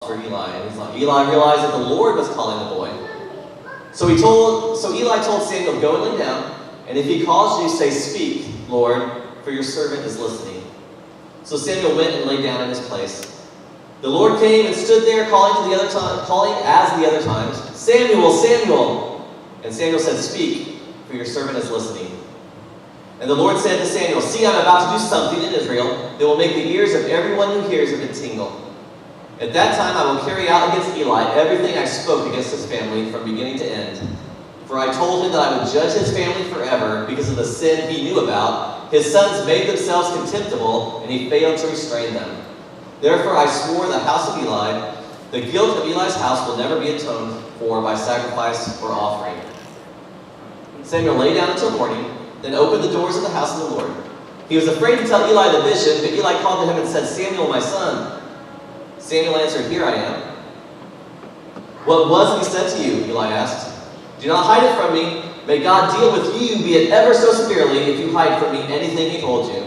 for Eli, and he's like, Eli realized that the Lord was calling the boy. So Eli told Samuel, go and lay down, and if he calls you, say, speak, Lord, for your servant is listening. So Samuel went and lay down in his place. The Lord came and stood there, calling as the other times, Samuel, Samuel. And Samuel said, speak, for your servant is listening. And the Lord said to Samuel, see, I'm about to do something in Israel that will make the ears of everyone who hears of it tingle. At that time I will carry out against Eli everything I spoke against his family from beginning to end. For I told him that I would judge his family forever because of the sin he knew about. His sons made themselves contemptible, and he failed to restrain them. Therefore I swore the house of Eli, the guilt of Eli's house will never be atoned for by sacrifice or offering. Samuel lay down until morning, then opened the doors of the house of the Lord. He was afraid to tell Eli the vision, but Eli called to him and said, Samuel, my son. Samuel answered, here I am. What was it he said to you? Eli asked. Do not hide it from me. May God deal with you, be it ever so severely, if you hide from me anything he told you.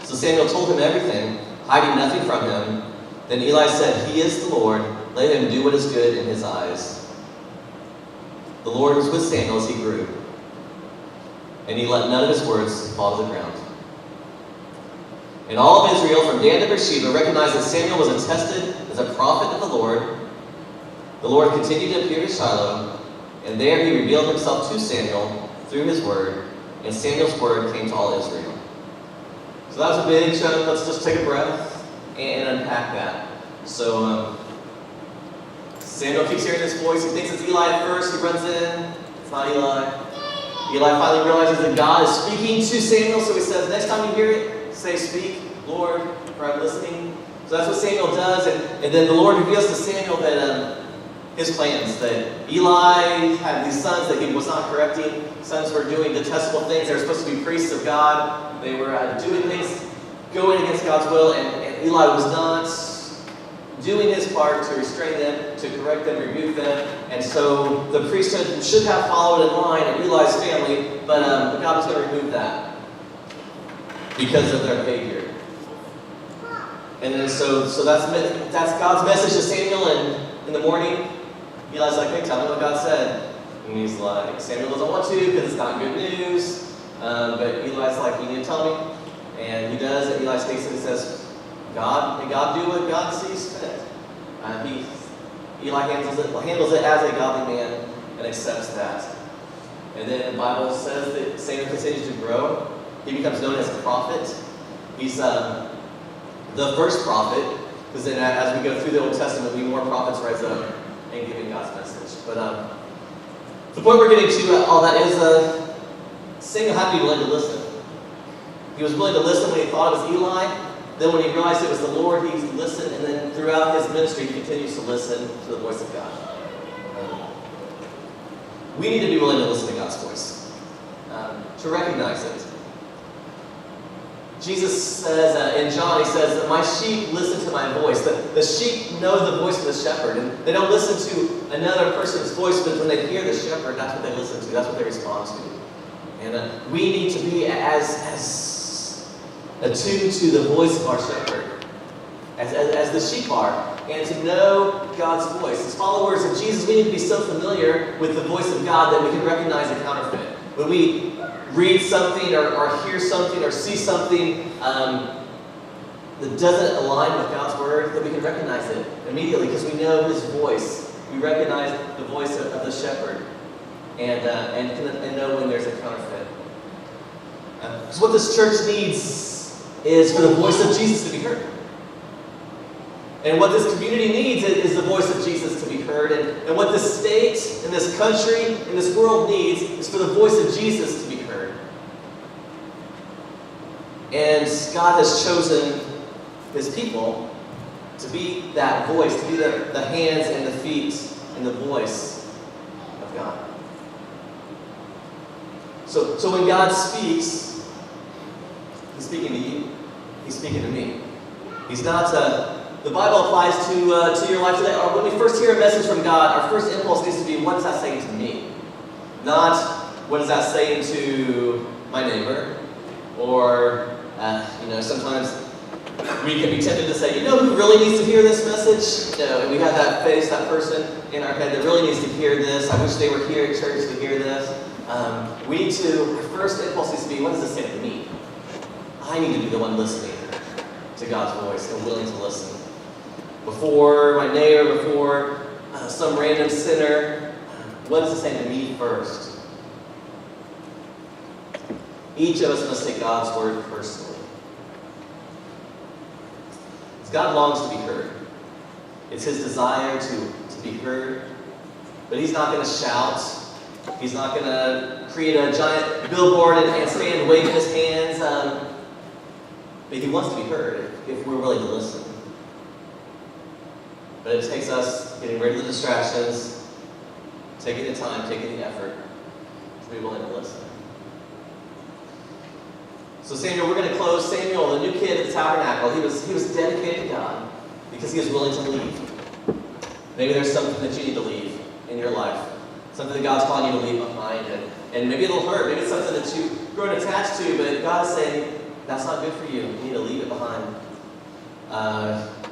So Samuel told him everything, hiding nothing from him. Then Eli said, he is the Lord. Let him do what is good in his eyes. The Lord was with Samuel as he grew, and he let none of his words fall to the ground. And all of Israel, from Dan to Beersheba, recognized that Samuel was attested as a prophet of the Lord. The Lord continued to appear to Shiloh, and there he revealed himself to Samuel through his word, and Samuel's word came to all Israel. So that was a big chunk. Let's just take a breath and unpack that. So Samuel keeps hearing this voice. He thinks it's Eli at first. He runs in. It's not Eli. Eli finally realizes that God is speaking to Samuel, so he says, next time you hear it, say, speak, Lord, for I'm listening. So that's what Samuel does, and then the Lord reveals to Samuel that his plans, that Eli had these sons that he was not correcting. Sons were doing detestable things. They were supposed to be priests of God. They were doing things going against God's will, and Eli was not doing his part to restrain them, to correct them, rebuke them. And so the priesthood should have followed in line of Eli's family, but God was going to remove that because of their behavior. And then so that's God's message to Samuel, and in the morning, Eli's like, hey, tell me what God said. And he's like, Samuel doesn't want to because it's not good news. But Eli's like, you need to tell me. And he does, and Eli takes it and says, God, may God do what God sees fit. Eli handles it as a godly man and accepts that. And then the Bible says that Samuel continues to grow. He becomes known as a prophet. He's the first prophet, because then as we go through the Old Testament, more prophets rise up and giving God's message. But the point we're getting to, all that is, Samuel had to be willing to listen. He was willing to listen when he thought it was Eli. Then when he realized it was the Lord, he listened, and then throughout his ministry, he continues to listen to the voice of God. We need to be willing to listen to God's voice, to recognize it. Jesus says, in John, he says that my sheep listen to my voice. The sheep know the voice of the shepherd, and they don't listen to another person's voice, but when they hear the shepherd, that's what they listen to, that's what they respond to. And we need to be as attuned to the voice of our shepherd, as the sheep are, and to know God's voice. As followers of Jesus, we need to be so familiar with the voice of God that we can recognize a counterfeit. When we read something or hear something or see something that doesn't align with God's word, that we can recognize it immediately because we know his voice. We recognize the voice of the shepherd and know when there's a counterfeit. So what this church needs is for the voice of Jesus to be heard. And what this community needs is the voice of Jesus to be heard. And what this state, and this country, and this world needs is for the voice of Jesus to be heard. And God has chosen his people to be that voice, to be the hands and the feet and the voice of God. So when God speaks, he's speaking to you. He's speaking to me. He's not. The Bible applies to your life today. Or when we first hear a message from God, our first impulse needs to be, what is that saying to me? Not, what is that saying to my neighbor? Or, sometimes We can be tempted to say, you know who really needs to hear this message? No, and we have that person in our head that really needs to hear this. I wish they were here at church to hear this. We need to, our first impulse needs to be, what does this say to me? I need to be the one listening to God's voice and willing to listen. Before my neighbor, before some random sinner, what does it say to me first? Each of us must take God's word personally. God longs to be heard. It's his desire to be heard. But he's not going to shout. He's not going to create a giant billboard and stand waving his hands. But he wants to be heard if we're willing to listen. But it takes us getting rid of the distractions, taking the time, taking the effort to be willing to listen. So Samuel, we're going to close. Samuel, the new kid at the tabernacle, he was dedicated to God because he was willing to leave. Maybe there's something that you need to leave in your life. Something that God's calling you to leave behind. And maybe it'll hurt. Maybe it's something that you've grown attached to, but God is saying, that's not good for you. You need to leave it behind.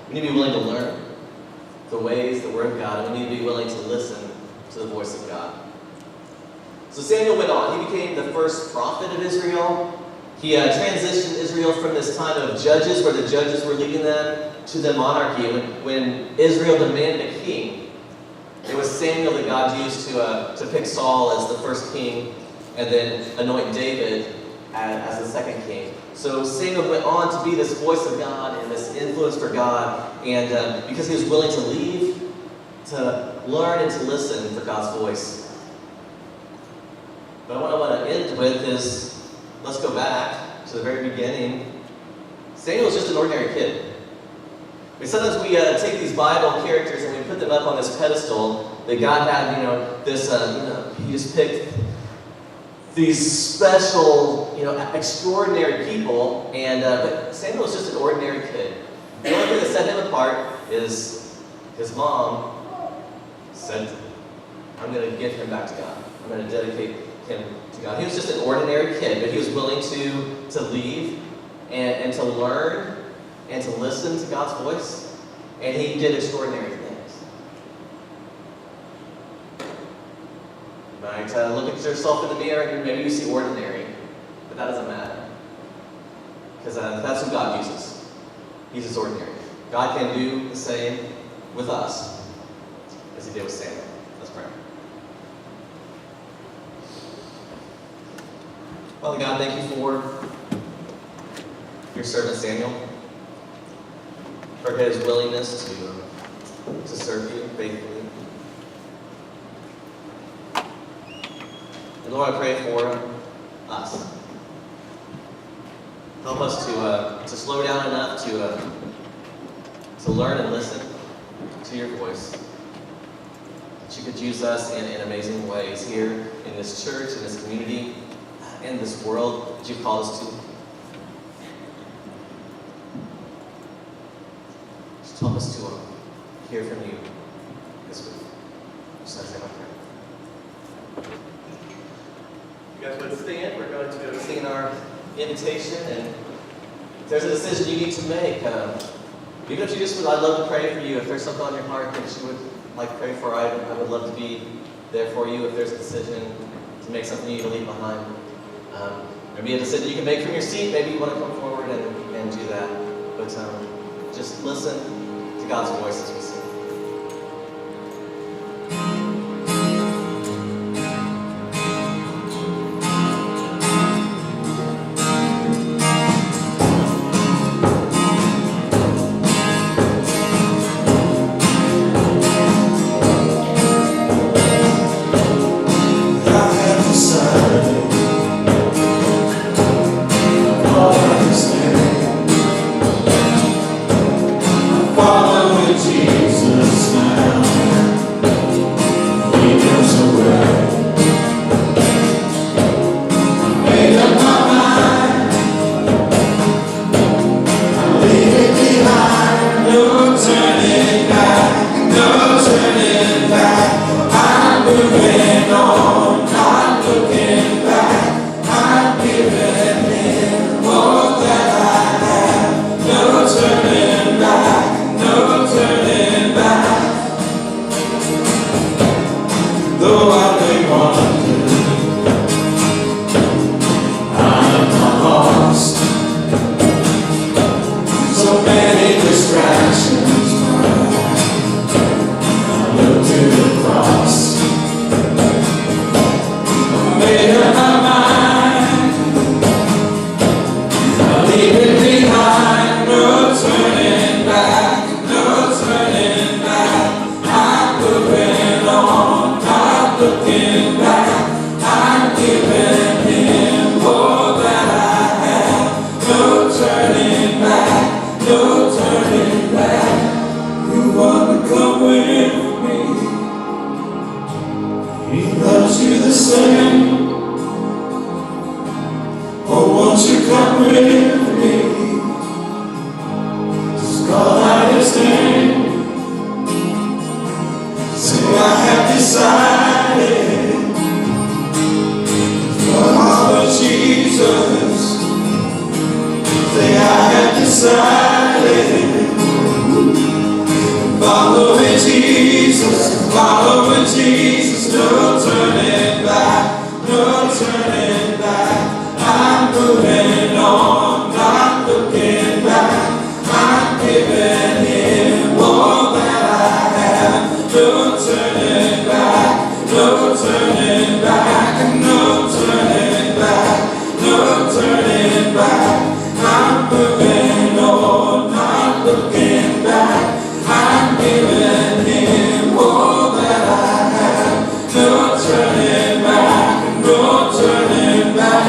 We need to be willing to learn the ways, the Word of God, and we need to be willing to listen to the voice of God. So Samuel went on. He became the first prophet of Israel. He transitioned Israel from this time of judges, where the judges were leading them, to the monarchy. When Israel demanded a king, it was Samuel that God used to pick Saul as the first king, and then anoint David as the second king. So Samuel went on to be this voice of God and this influence for God, and because he was willing to leave, to learn and to listen for God's voice. But what I want to end with is, let's go back to the very beginning. Samuel was just an ordinary kid. I mean, sometimes we take these Bible characters and we put them up on this pedestal that God had, this, he just picked these special, extraordinary people, and but Samuel was just an ordinary kid. The only thing that set him apart is his mom said, I'm going to give him back to God. I'm going to dedicate him to God. He was just an ordinary kid, but he was willing to leave and to learn and to listen to God's voice, and he did extraordinary things. You might look at yourself in the mirror and maybe you see ordinary, but that doesn't matter, because that's who God uses. He's just ordinary. God can do the same with us as he did with Samuel. Let's pray. Father God, thank you for your servant Samuel, for his willingness to serve you faithfully. And Lord, I pray for us. Help us to slow down enough to learn and listen to your voice. That you could use us in amazing ways here in this church, in this community, in this world that you've called us to. Just help us to hear from you this week. Just as I pray. You guys would stand. We're going to sing our invitation, and if there's a decision you need to make, even if you just would, I'd love to pray for you. If there's something on your heart that you would like to pray for, I would love to be there for you. If there's a decision to make something you need to leave behind, maybe a decision you can make from your seat. Maybe you want to come forward and do that. But just listen to God's voice as we sing. Jesus. decided to follow Jesus. Say, I have decided. Following Jesus, no turning back, no turning back. I'm moving on, not looking back. I'm giving Him all that I have. No turning back, no turning back, no turning back, no turning back. I'm moving on, not looking back. I'm giving Him all that I have. No turning back, no turning back,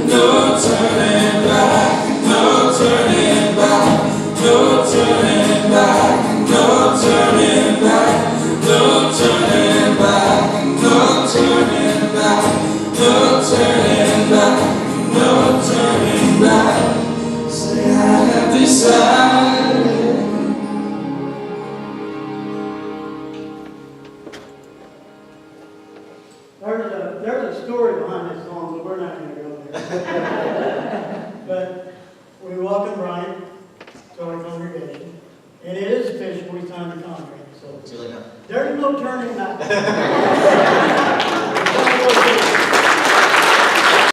no turning back, no turning back, no turning back, no turning back, no turning back, no turning back, no turning back, no turning back. Say, I have decided. There's a story behind this song, but we're not going to go there. But we welcome Bryan to our congregation. And it is official, we signed the contract. So Too late now. there's no turning back.